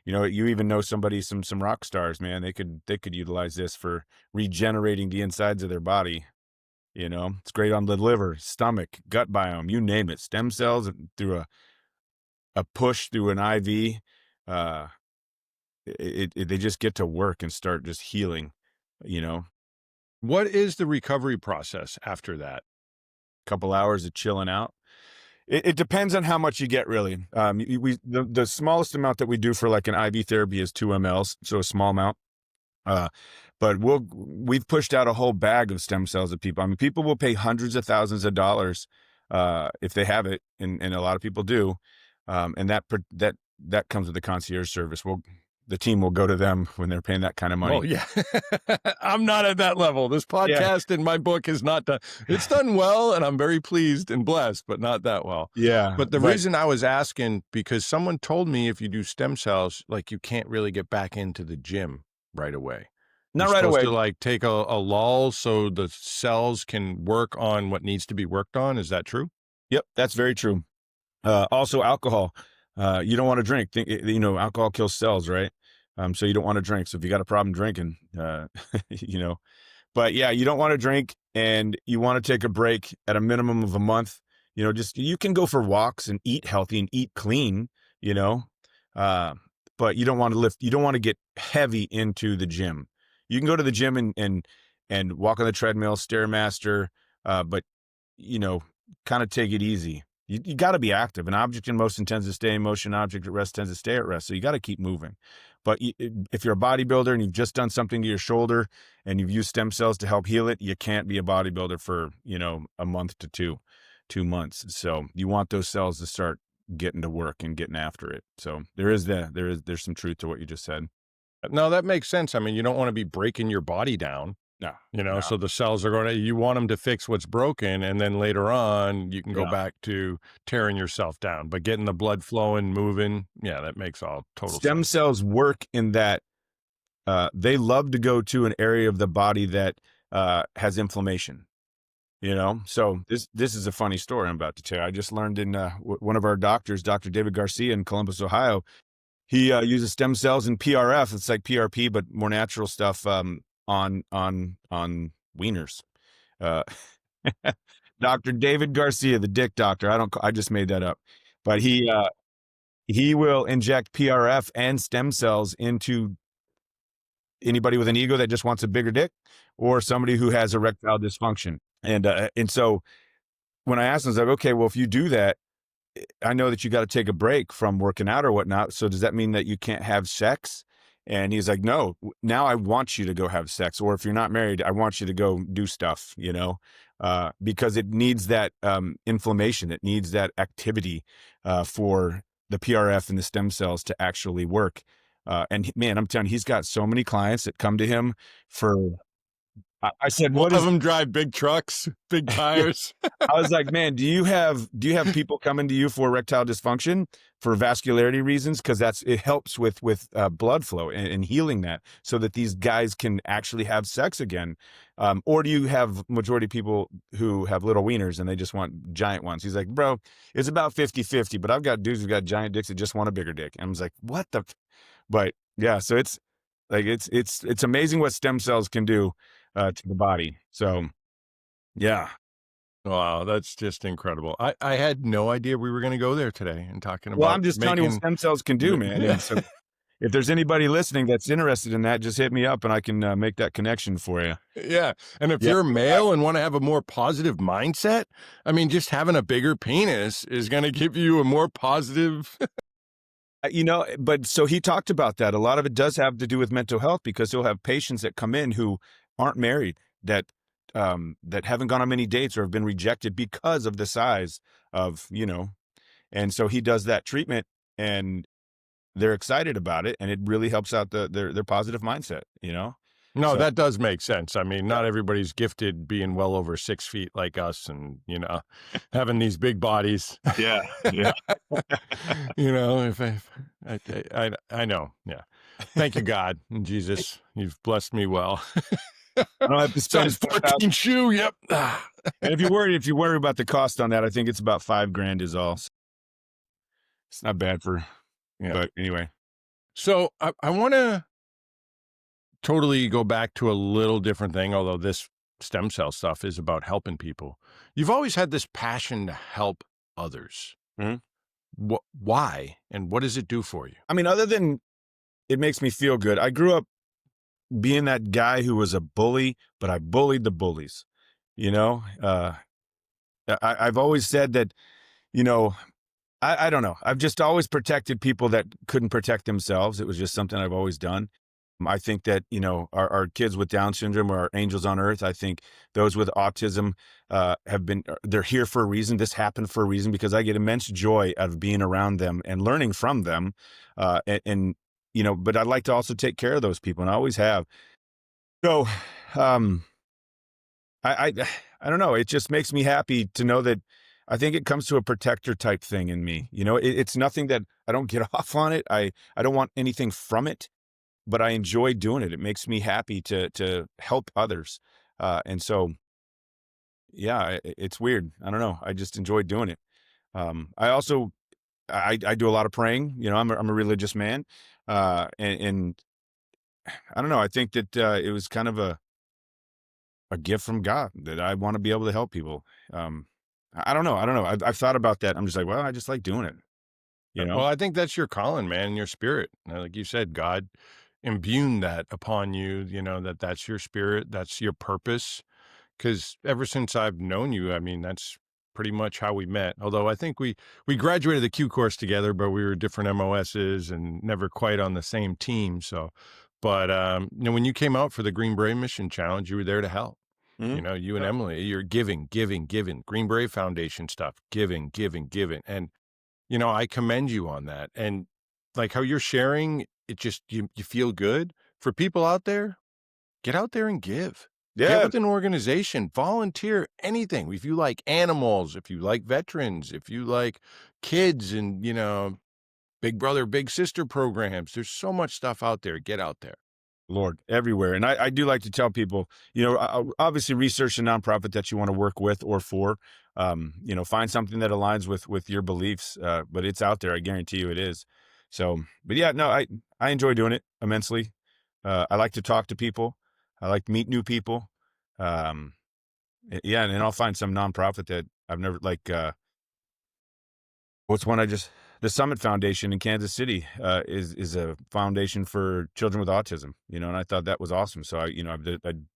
you even know somebody, some rock stars, man. They could utilize this for regenerating the insides of their body. It's great on the liver, stomach, gut biome, you name it. Stem cells through a push through an IV. Uh, they just get to work and start just healing. You know, What is the recovery process after that? Couple hours of chilling out. It depends on how much you get, really. The smallest amount that we do for like an IV therapy is 2 mLs, so a small amount. Uh, but we've pushed out a whole bag of stem cells to people. I mean, people will pay hundreds of thousands of dollars if they have it, and a lot of people do. And that comes with the concierge service. The team will go to them when they're paying that kind of Well, money. yeah, I'm not at that level. This Yeah, podcast and my book is not done. It's done well, and I'm very pleased and blessed, but not that well. yeah, But the but reason I was asking, because someone told me if you do stem cells, like you can't really get back into the gym right away. You're not right supposed away. to like take a lull so the cells can work on what needs to be worked on. Is that true? Yep, that's very true. Also, alcohol. You don't want to drink. Alcohol kills cells, right? So you don't want to drink. So if you got a problem drinking, you know, but yeah, you don't want to drink, and you want to take a break at a minimum of a month. Just you can go for walks and eat healthy and eat clean, you know, uh, but you don't want to lift. You don't want to get heavy into the gym. You can go to the gym and walk on the treadmill, stairmaster, but you know, kind of take it easy. You got to be active. An object in motion tends to stay in motion. An object at rest tends to stay at rest. So you got to keep moving. But if you're a bodybuilder and you've just done something to your shoulder and you've used stem cells to help heal it, you can't be a bodybuilder for a month to 2 months. So you want those cells to start getting to work and getting after it. So there's some truth to what you just said. No, that makes sense. I mean, you don't want to be breaking your body down. No, So no, the cells are going to, you want them to fix what's broken. And then later on, you can go yeah. back to tearing yourself down. But getting the blood flowing, moving, yeah, that makes all total Stem sense. cells work in that they love to go to an area of the body that has inflammation. So this is a funny story I'm about to tell you. I just learned in one of our doctors, Dr. David Garcia in Columbus, Ohio. He uses stem cells and PRF. It's like PRP, but more natural stuff on wieners. Uh, Dr. David Garcia, the dick doctor. I just made that up, but he will inject PRF and stem cells into anybody with an ego that just wants a bigger dick, or somebody who has erectile dysfunction. And so when I asked him, I was like, okay, well, if you do that, I know that you got to take a break from working out or whatnot. So does that mean that you can't have sex? And he's like, no, now I want you to go have sex. Or if you're not married, I want you to go do stuff, because it needs that inflammation. It needs that activity for the PRF and the stem cells to actually work. And man, I'm telling you, he's got so many clients that come to him for, I said, A lot what of is, them drive big trucks, big tires. I was like, man, do you have people coming to you for erectile dysfunction for vascularity reasons? Because it helps with blood flow and healing that, so that these guys can actually have sex again. Or do you have majority of people who have little wieners and they just want giant ones? He's like, bro, it's about 50-50, but I've got dudes who got giant dicks that just want a bigger dick. And I was like, what the? But yeah, so it's like it's amazing what stem cells can do to the body. So yeah. Wow, that's just incredible. I had no idea we were going to go there today and talking Well, about I'm just telling you what making. stem cells can do, man, and so if there's anybody listening that's interested in that, just hit me up and I can make that connection for you. Yeah. And if Yeah. you're a male and want to have a more positive mindset, I mean, just having a bigger penis is going to give you a more positive. But so he talked about that. A lot of it does have to do with mental health because he'll have patients that come in who aren't married that that haven't gone on many dates or have been rejected because of the size of, and so he does that treatment and they're excited about it and it really helps out their positive mindset. No, So that does make sense. I mean, yeah. not everybody's gifted being well over 6 feet like us and, having these big bodies. Yeah. Yeah. If I know. Yeah. Thank you, God and Jesus. You've blessed me well. I don't have to spend Size 14 shoe. Yep. And if you worry about the cost on that, I think it's about $5,000 is all. So it's not bad Yeah. but anyway. So I want to totally go back to a little different thing, although this stem cell stuff is about helping people. You've always had this passion to help others. Mhm. Why? And what does it do for you? I mean, other than it makes me feel good. I grew up being that guy who was a bully, but I bullied the bullies. I've always said that, you know, I don't know. I've just always protected people that couldn't protect themselves. It was just something I've always done. I think that, our kids with Down syndrome are our angels on earth. I think those with autism they're here for a reason. This happened for a reason because I get immense joy out of being around them and learning from them. But I'd like to also take care of those people and I always have. So, I I don't know. It just makes me happy to know that I think it comes to a protector type thing in me. It's nothing that I don't get off on it. I don't want anything from it, but I enjoy doing it. It makes me happy to help others. And so, yeah, it's weird. I don't know. I just enjoy doing it. I also I do a lot of praying. I'm a religious man, and I don't know. I think that it was kind of a gift from God that I want to be able to help people. I don't know. I've thought about that. I'm just like, well, I just like doing it. Well, I think that's your calling, man, and your spirit. Like you said, God imbued that upon you, that's your spirit, that's your purpose. Because ever since I've known you, I mean, that's pretty much how we met. Although I think we graduated the Q course together, but we were different MOSs and never quite on the same team. So, but when you came out for the Green Beret Mission Challenge, you were there to help. Mhm. You and Emily, you're giving, giving, giving. Green Beret Foundation stuff, giving, giving, giving, and I commend you on that. And like how you're sharing, it just you feel good. For people out there, get out there and give. Get Yeah, with an organization, volunteer, anything. If you like animals, if you like veterans, if you like kids and, big brother, big sister programs, there's so much stuff out there. Get out there. Lord, everywhere. And I do like to tell people, obviously research a nonprofit that you want to work with or for. Find something that aligns with your beliefs. But it's out there. I guarantee you it is. So, but yeah, no, I enjoy doing it immensely. I like to talk to people. I like to meet new people. Yeah, and then I'll find some nonprofit that I've never what's one the Summit Foundation in Kansas City is a foundation for children with autism, and I thought that was awesome. So I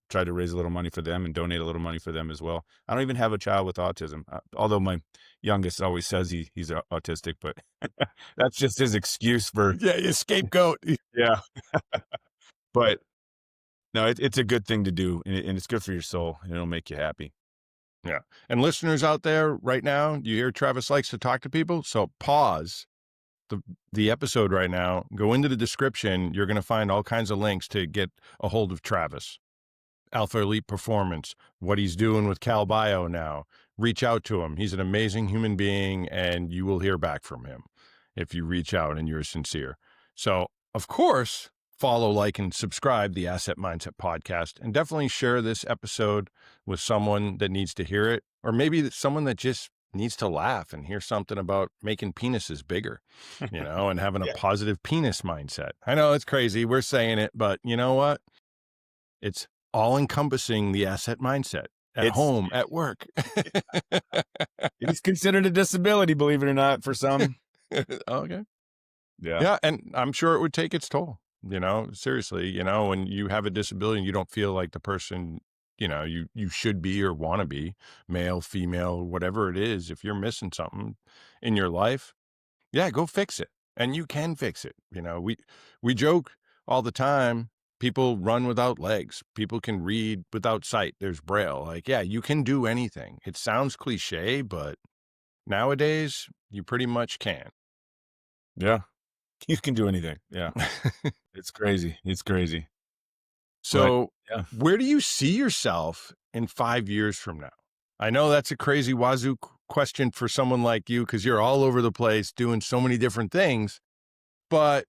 tried to raise a little money for them and donate a little money for them as well. I don't even have a child with autism, although my youngest always says he's autistic, but that's just his excuse for Yeah, you scapegoat. yeah. But no, it's a good thing to do, and it's good for your soul, and it'll make you happy. Yeah. And listeners out there right now, you hear Travis likes to talk to people. So pause the episode right now, go into the description. You're going to find all kinds of links to get a hold of Travis. Alpha Elite Performance, what he's doing with Cal Bio now. Reach out to him. He's an amazing human being, and you will hear back from him if you reach out and you're sincere. So, of course, follow, like, and subscribe the Asset Mindset Podcast, and definitely share this episode with someone that needs to hear it, or maybe someone that just needs to laugh and hear something about making penises bigger, and having a Yeah. positive penis mindset. I know it's crazy. We're saying it, but you know what? It's all encompassing the asset mindset at It's home, at work. it's considered a disability, believe it or not, for some. Okay. Yeah. Yeah, and I'm sure it would take its toll, seriously, when you have a disability and you don't feel like the person, you should be or wanna be, male, female, whatever it is, if you're missing something in your life, yeah, go fix it, and you can fix it, we joke all the time, people run without legs, people can read without sight, there's Braille, like, yeah, you can do anything. It sounds cliché, but nowadays, you pretty much can. Yeah. You can do anything. Yeah. It's crazy. It's crazy. But So, yeah. where do you see yourself in 5 years from now? I know that's a crazy wazoo question for someone like you because you're all over the place doing so many different things, but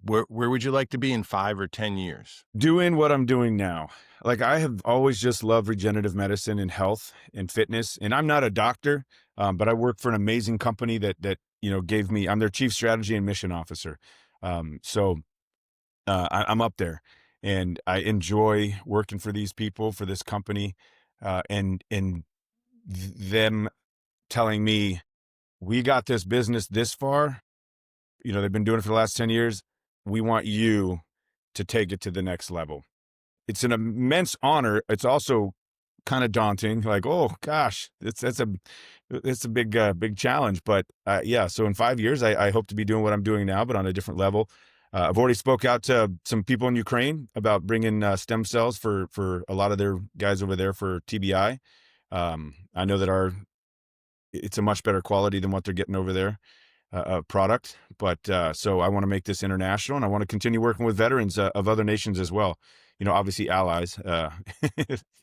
where would you like to be in 5 or 10 years? Doing what I'm doing now. Like, I have always just loved regenerative medicine and health and fitness, and I'm not a doctor, but I work for an amazing company that gave me. I'm their chief strategy and mission officer. I'm up there, and I enjoy working for these people, for this company, and them telling me, "We got this business this far. They've been doing it for the last 10 years. We want you to take it to the next level." It's an immense honor. It's also kind of daunting. Like, oh gosh, it's a big challenge. But yeah, so in 5 years, I hope to be doing what I'm doing now, but on a different level. I've already spoke out to some people in Ukraine about bringing stem cells for a lot of their guys over there for TBI. I know that it's a much better quality than what they're getting over there, product. But so I want to make this international, and I want to continue working with veterans of other nations as well. Obviously allies.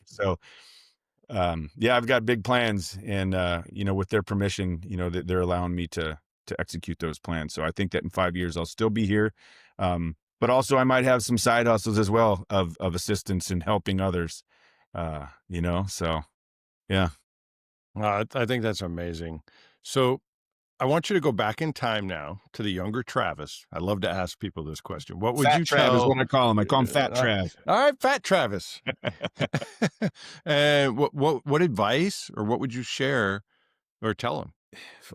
So yeah, I've got big plans, and with their permission, that they're allowing me to execute those plans. So I think that in 5 years I'll still be here, but also I might have some side hustles as well of assistance and helping others. So yeah. I think that's amazing. So, I want you to go back in time now to the younger Travis. I love to ask people this question. What would Fat you Trav is tell what I call him. I call him Fat uh, Trav. all right, fat Travis. And what advice or what would you share or tell him?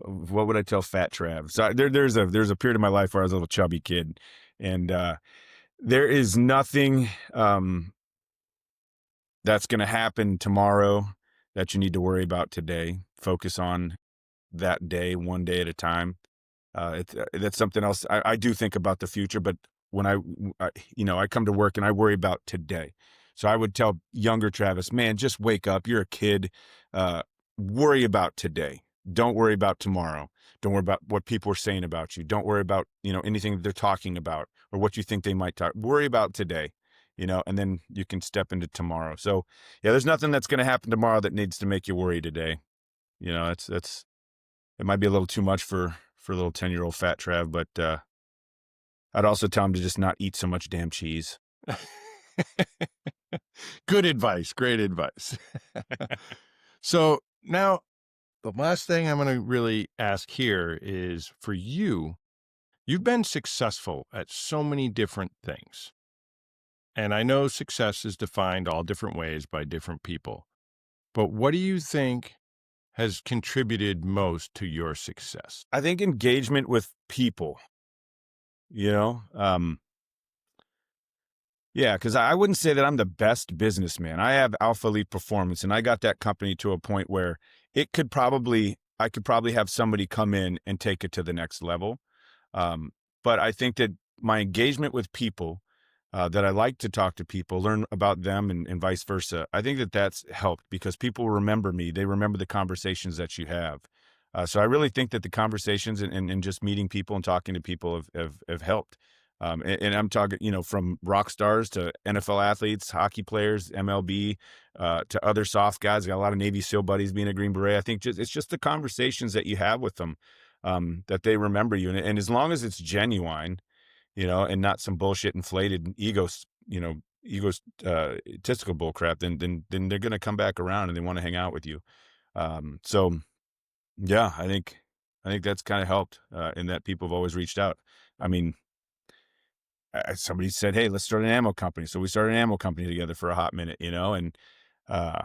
What would I tell Fat Trav? So there's a period of my life where I was a little chubby kid, and there is nothing that's going to happen tomorrow that you need to worry about today. Focus on that day, one day at a time. That's something else. I do think about the future, but when I come to work and I worry about today. So I would tell younger Travis, man, just wake up. You're a kid. Uh, Worry about today. Don't worry about tomorrow. Don't worry about what people are saying about you. Don't worry about, anything that they're talking about or what you think they might talk. Worry about today, and then you can step into tomorrow. So yeah, there's nothing that's going to happen tomorrow that needs to make you worry today. It might be a little too much for a little 10-year-old fat Trav, but I'd also tell him to just not eat so much damn cheese. Good advice. Great advice. So now the last thing I'm going to really ask here is for you, you've been successful at so many different things. And I know success is defined all different ways by different people. But what do you think has contributed most to your success? I think engagement with people, you know, um, yeah, because I wouldn't say that I'm the best businessman. I have Alpha Elite Performance, and I got that company to a point where I could probably have somebody come in and take it to the next level. Um, but I think that my engagement with people, that I like to talk to people, learn about them, and vice versa. I think that that's helped because people remember me. They remember the conversations that you have. So I really think that the conversations and just meeting people and talking to people have helped. And I'm talking, from rock stars to NFL athletes, hockey players, MLB, to other soft guys. Got a lot of Navy SEAL buddies being a Green Beret. I think it's just the conversations that you have with them, that they remember you. And as long as it's genuine, and not some bullshit inflated egotistical bull crap, then they're going to come back around and they want to hang out with you. So yeah, I think that's kind of helped, in that people have always reached out. I mean, somebody said, "Hey, let's start an ammo company." So we started an ammo company together for a hot minute, and uh,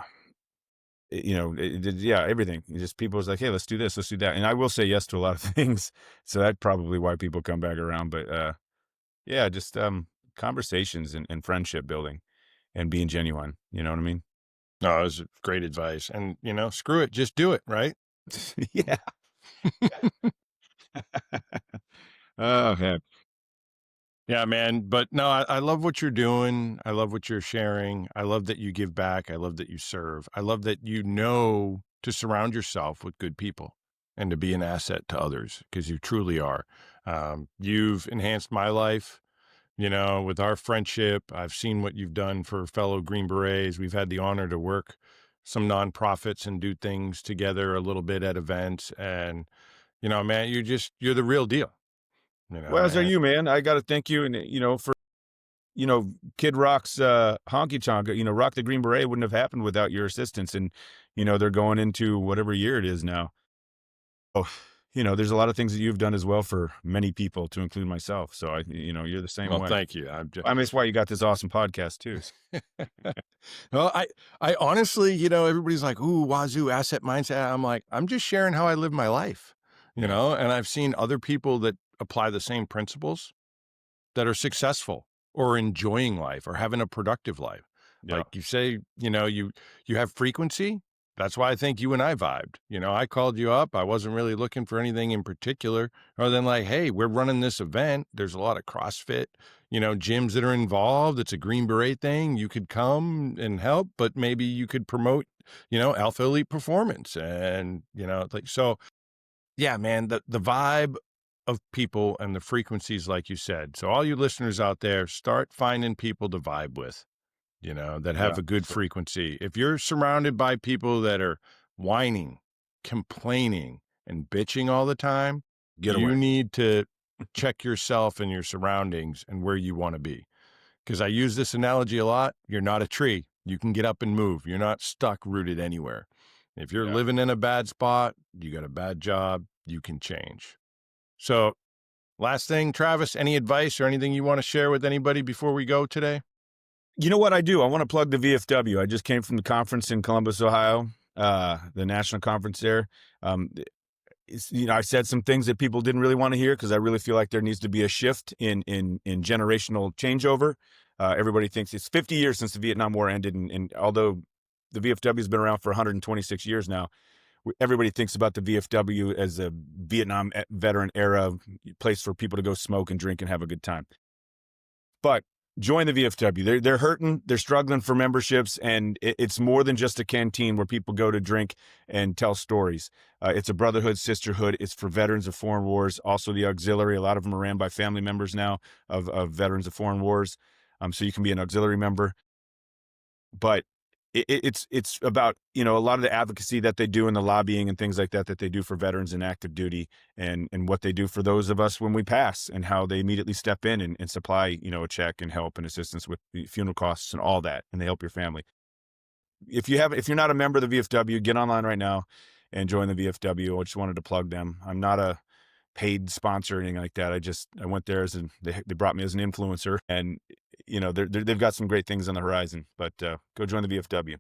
yeah, everything. Just people was like, hey, let's do this, let's do that. And I will say yes to a lot of things. So that's probably why people come back around. But yeah, just conversations and friendship building and being genuine. You know what I mean? No, it was great advice. And, screw it, just do it, right? Yeah. Oh, man. Yeah, man. But no, I love what you're doing. I love what you're sharing. I love that you give back. I love that you serve. I love that you know to surround yourself with good people and to be an asset to others because you truly are. You've enhanced my life, with our friendship. I've seen what you've done for fellow Green Berets. We've had the honor to work some nonprofits and do things together a little bit at events. And, man, you're the real deal, Well, as are and you, man. I got to thank you. And, for, Kid Rock's honky tonk, Rock the Green Beret wouldn't have happened without your assistance. And, they're going into whatever year it is now. Oh, there's a lot of things that you've done as well for many people, to include myself. So you're the same well, way. thank you. I'm just, I mean, that's why you got this awesome podcast too. well, I honestly, everybody's like, ooh, wazoo, asset mindset. I'm like, I'm just sharing how I live my life, Yeah. and I've seen other people that apply the same principles that are successful or enjoying life or having a productive life. Yeah. Like you say, you have frequency. That's why I think you and I vibed. I called you up. I wasn't really looking for anything in particular other than like, hey, we're running this event. There's a lot of CrossFit, gyms that are involved. It's a Green Beret thing. You could come and help, but maybe you could promote, Alpha Elite Performance and, like so yeah, man, the vibe of people and the frequencies, like you said. So all you listeners out there, start finding people to vibe with, that have Yeah. a good frequency. If you're surrounded by people that are whining, complaining, and bitching all the time, Get you away. need to check yourself and your surroundings and where you want to be. Because I use this analogy a lot. You're not a tree. You can get up and move. You're not stuck rooted anywhere. If you're Yeah. living in a bad spot, you got a bad job, you can change. So, last thing, Travis, any advice or anything you want to share with anybody before we go today? You know what I do? I want to plug the VFW. I just came from the conference in Columbus, Ohio, the national conference there. Um, I said some things that people didn't really want to hear because I really feel like there needs to be a shift in generational changeover. Everybody thinks it's 50 years since the Vietnam War ended, and although the VFW has been around for 126 years now, everybody thinks about the VFW as a Vietnam veteran era place for people to go smoke and drink and have a good time. But join the VFW. They're hurting. They're struggling for memberships, and it's more than just a canteen where people go to drink and tell stories. It's a brotherhood, sisterhood. It's for veterans of foreign wars. Also, the auxiliary. A lot of them are ran by family members now of veterans of foreign wars. So you can be an auxiliary member. But it's about a lot of the advocacy that they do and the lobbying and things like that they do for veterans in active duty and what they do for those of us when we pass and how they immediately step in and supply a check and help and assistance with the funeral costs and all that, and they help your family. If you're not a member of the VFW, get online right now and join the VFW. I just wanted to plug them. I'm not a paid sponsor or anything like that. I went there they brought me as an influencer, and they've got some great things on the horizon. But go join the VFW.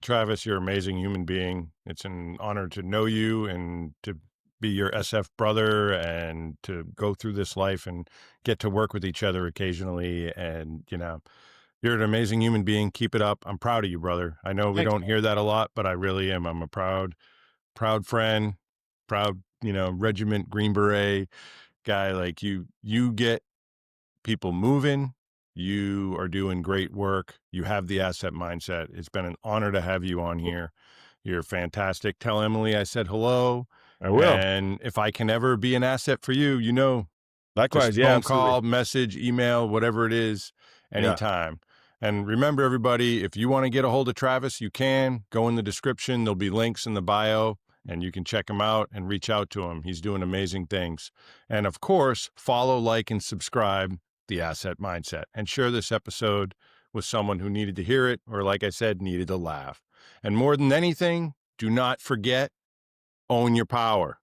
Travis, you're an amazing human being. It's an honor to know you and to be your SF brother and to go through this life and get to work with each other occasionally. And, you're an amazing human being. Keep it up. I'm proud of you, brother. I know we Thanks. don't hear that a lot, but I really am. I'm a proud friend, proud, regiment Green Beret guy. Like you get people moving. You are doing great work. You have the asset mindset. It's been an honor to have you on here. You're fantastic. Tell Emily I said hello. I will. And if I can ever be an asset for you, just Likewise. Yeah, phone absolutely. call, message, email, whatever it is, Yeah. anytime. And remember, everybody, if you want to get a hold of Travis, you can go in the description. There'll be links in the bio, and you can check him out and reach out to him. He's doing amazing things. And of course, follow, like, and subscribe The Asset Mindset, and share this episode with someone who needed to hear it, or like I said, needed to laugh. And more than anything, do not forget, own your power.